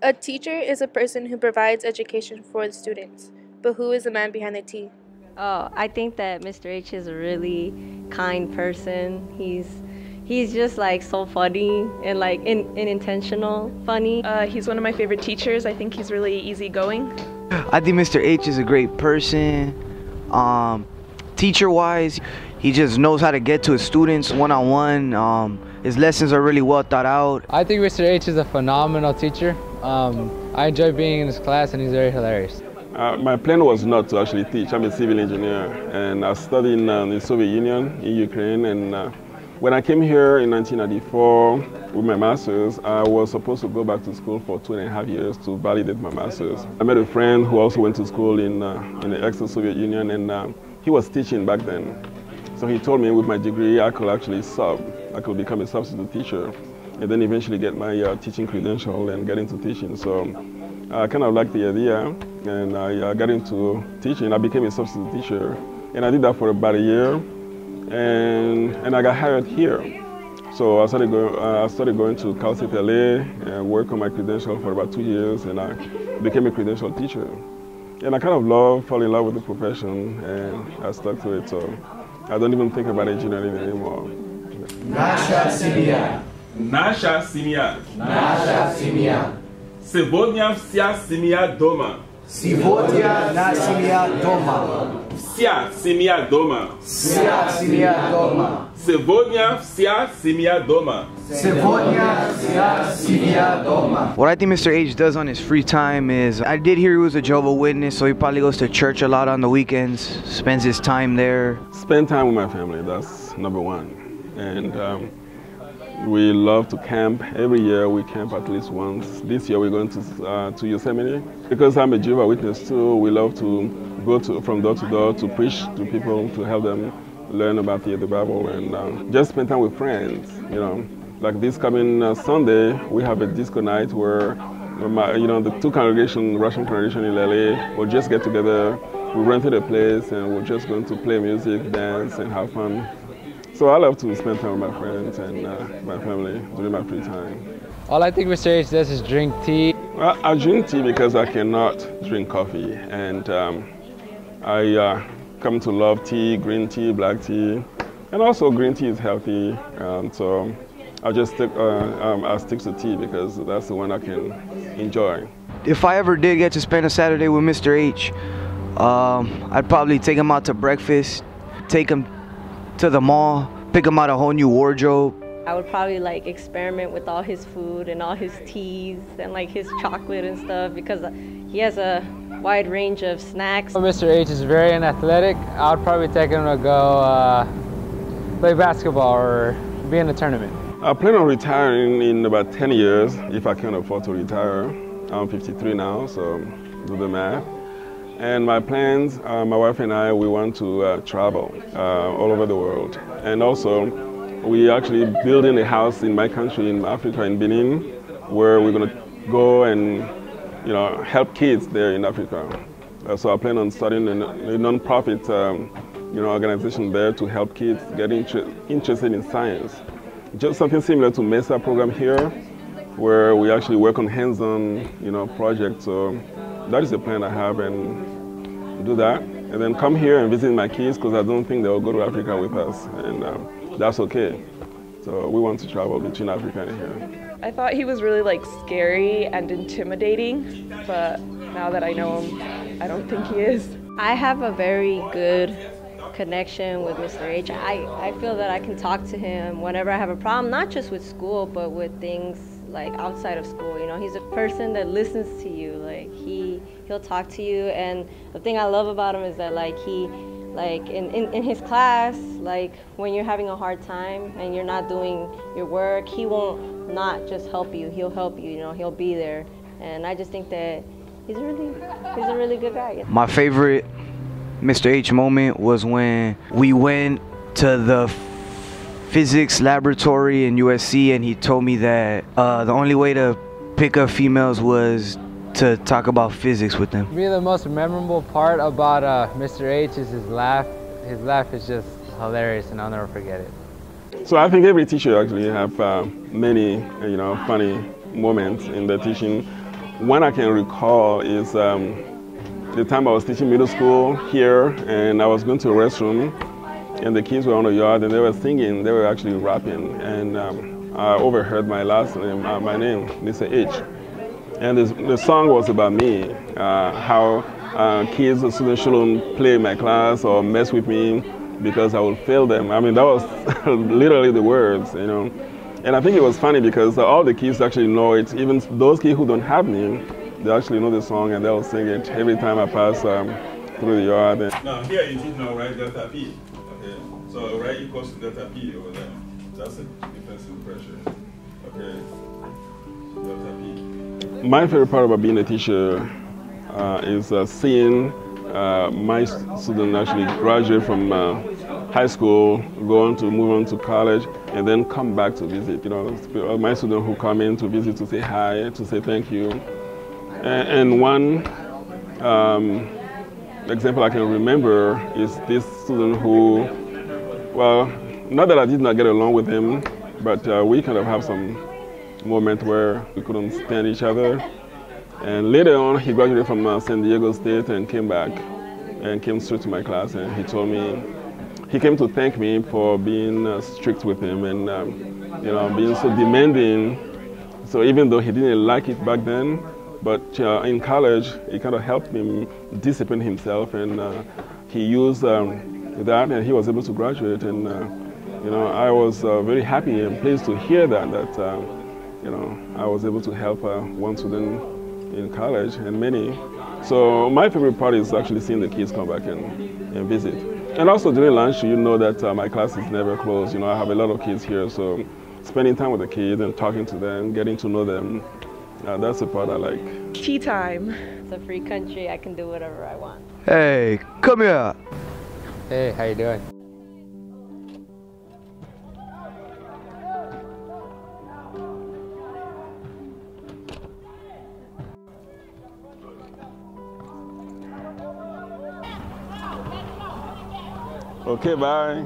A teacher is a person who provides education for the students, but who is the man behind the T? Oh, I think that Mr. H is a really kind person. He's just like so funny and like intentional funny. He's one of my favorite teachers. I think he's really easygoing. I think Mr. H is a great person. Teacher-wise, he just knows how to get to his students one-on-one. His lessons are really well thought out. I think Mr. H is a phenomenal teacher. I enjoy being in his class and he's very hilarious. My plan was not to actually teach. I'm a civil engineer and I studied in the Soviet Union in Ukraine, and when I came here in 1994 with my master's, I was supposed to go back to school for 2.5 years to validate my master's. I met a friend who also went to school in the ex-Soviet Union, and he was teaching back then. So he told me with my degree I could actually I could become a substitute teacher and then eventually get my teaching credential and get into teaching. So I kind of liked the idea, and I got into teaching. I became a substitute teacher, and I did that for about a year, and I got hired here. So I started going to Cal State LA and work on my credential for about 2 years, and I became a credential teacher. And I kind of fell in love with the profession, and I stuck to it. So I don't even think about engineering anymore. Nasha Simia. Nasha Simia. Nasha Simia. Сегодня вся семья дома. Сегодня на семья дома. Вся семья дома. Вся семья дома. Сегодня вся семья дома. Сегодня вся семья дома. What I think Mr. H does on his free time is, I did hear he was a Jehovah's Witness, so he probably goes to church a lot on the weekends, spends his time there. Spend time with my family, that's number one. And we love to camp. Every year we camp at least once. This year we're going to Yosemite. Because I'm a Jehovah's Witness too, we love to go from door to door to preach to people, to help them learn about the Bible, and just spend time with friends, you know. Like this coming Sunday, we have a disco night where the two congregations, Russian congregation in LA, will just get together. We rented a place and we're just going to play music, dance, and have fun. So I love to spend time with my friends and my family during my free time. All I think Mr. H does is drink tea. Well, I drink tea because I cannot drink coffee, and I come to love tea, green tea, black tea, and also green tea is healthy. So I stick to tea because that's the one I can enjoy. If I ever did get to spend a Saturday with Mr. H, I'd probably take him out to breakfast, take him to the mall, pick him out a whole new wardrobe. I would probably like experiment with all his food and all his teas and like his chocolate and stuff, because he has a wide range of snacks. Mr. H is very athletic. I would probably take him to go play basketball or be in a tournament. I plan on retiring in about 10 years if I can afford to retire. I'm 53 now, so do the math. And my plans, my wife and I, we want to travel all over the world. And also, we actually building a house in my country, in Africa, in Benin, where we're going to go and help kids there in Africa. So I plan on starting a non-profit organization there to help kids get interested in science. Just something similar to MESA program here, where we actually work on hands-on projects. So that is the plan I have, and do that, and then come here and visit my kids, because I don't think they'll go to Africa with us, and that's okay. So we want to travel between Africa and here. I thought he was really like scary and intimidating, but now that I know him, I don't think he is. I have a very good connection with Mr. H. I feel that I can talk to him whenever I have a problem, not just with school, but with things like outside of school. He's a person that listens to you. Like he'll talk to you, and the thing I love about him is that in his class, like when you're having a hard time and you're not doing your work, he won't not just help you. He'll help you. He'll be there, and I just think that he's a really good guy. My favorite Mr. H moment was when we went to the physics laboratory in USC, and he told me that the only way to pick up females was to talk about physics with them. For me, the most memorable part about Mr. H is his laugh. His laugh is just hilarious, and I'll never forget it. So I think every teacher actually have many funny moments in the teaching. one I can recall is the time I was teaching middle school here, and I was going to a restroom, and the kids were on the yard, and they were singing. They were actually rapping, and I overheard my last name, my name, Mr. H. And the song was about me, how kids, students shouldn't play in my class or mess with me because I would fail them. I mean, that was literally the words, you know. And I think it was funny because all the kids actually know it. Even those kids who don't have me, they actually know the song and they'll sing it every time I pass through the yard. Now here it is now, right, delta P. Okay, so right equals to delta P over there. That's a defensive pressure. Okay, delta P. My favorite part about being a teacher is seeing my students actually graduate from high school, move on to college, and then come back to visit. You know, my students who come in to visit to say hi, to say thank you. And one example I can remember is this student who, well, not that I did not get along with him, but we kind of have some moment where we couldn't stand each other. And later on, he graduated from San Diego State and came back and came straight to my class, and he told me, he came to thank me for being strict with him and you know, being so demanding. So even though he didn't like it back then, but in college, it kind of helped him discipline himself, and he used that, and he was able to graduate. And you know, I was very happy and pleased to hear that you know, I was able to help one student in college and many. So my favorite part is actually seeing the kids come back and visit. And also during lunch, you know that my class is never closed. You know, I have a lot of kids here, so spending time with the kids and talking to them, getting to know them, that's the part I like. Tea time. It's a free country. I can do whatever I want. Hey, come here. Hey, how you doing? Okay, bye.